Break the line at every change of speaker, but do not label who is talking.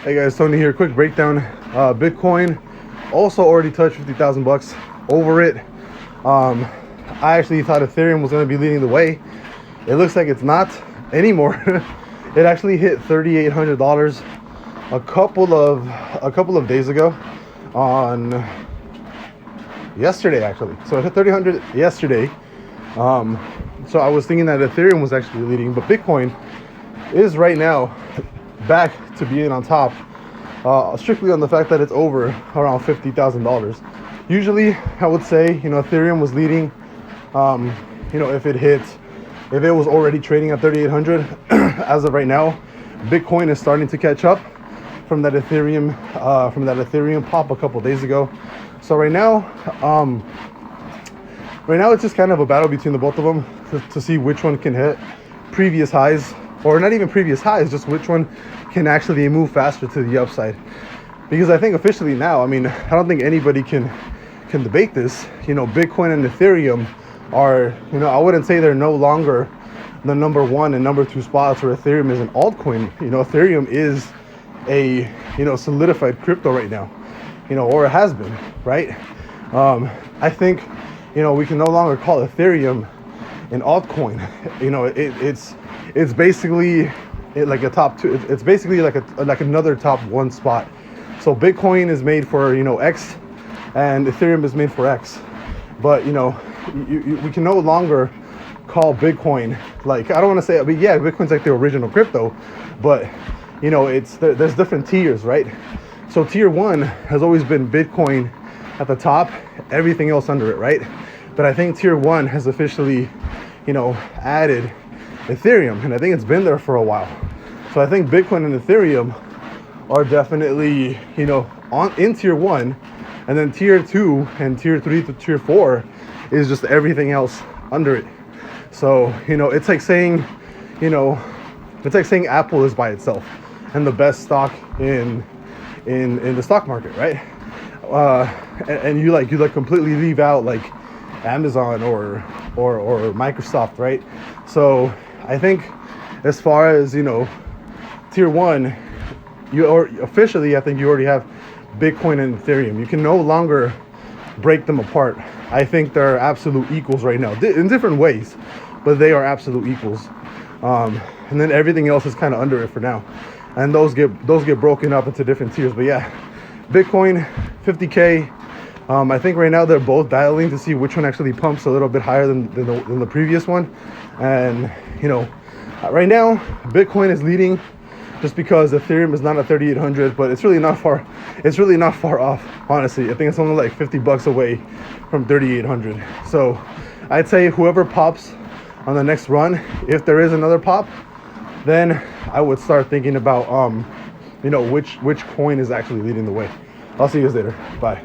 Hey guys, Tony here. Quick breakdown. Bitcoin also already touched 50,000 bucks over it. I actually thought Ethereum was going to be leading the way. It looks like it's not anymore. It actually hit $3,800 a couple of days ago, on yesterday actually. So it hit 3,000 yesterday. So I was thinking that Ethereum was actually leading, but Bitcoin is right now back to being on top, strictly on the fact that it's over around $50,000. Usually I would say, Ethereum was leading, if it was already trading at 3,800. As of right now, Bitcoin is starting to catch up from that Ethereum pop a couple days ago. So right now it's just kind of a battle between the both of them to see which one can hit previous highs, or not even previous highs, just which one can actually move faster to the upside. Because I think officially now, I don't think anybody can debate this. Bitcoin and Ethereum are, I wouldn't say they're no longer the number one and number two spots where Ethereum is an altcoin. Ethereum is a, solidified crypto right now, or it has been, right? I think, we can no longer call Ethereum an altcoin. It's basically like a top two. It's basically like another top one spot. So Bitcoin is made for, X, and Ethereum is made for X. But, we can no longer call Bitcoin, like, I don't want to say, yeah, Bitcoin's like the original crypto, but, there's different tiers, right? So tier one has always been Bitcoin at the top, everything else under it, right? But I think tier one has officially, added Ethereum, and I think it's been there for a while. So I think Bitcoin and Ethereum are definitely, in tier one, and then tier two and tier three to tier four is just everything else under it. So, it's like saying, Apple is by itself and the best stock in the stock market, right? And you completely leave out like Amazon or Microsoft, right? So I think as far as, tier one, I think you already have Bitcoin and Ethereum. You can no longer break them apart. I think they're absolute equals right now, in different ways, but they are absolute equals. And then everything else is kind of under it for now, and those get broken up into different tiers. But yeah, Bitcoin 50K. I think right now they're both dialing to see which one actually pumps a little bit higher than the previous one. And right now Bitcoin is leading just because Ethereum is not at 3,800, but it's really not far off, honestly. I think it's only like 50 bucks away from 3,800. So I'd say whoever pops on the next run, if there is another pop, then I would start thinking about which coin is actually leading the way. I'll see you guys later. Bye.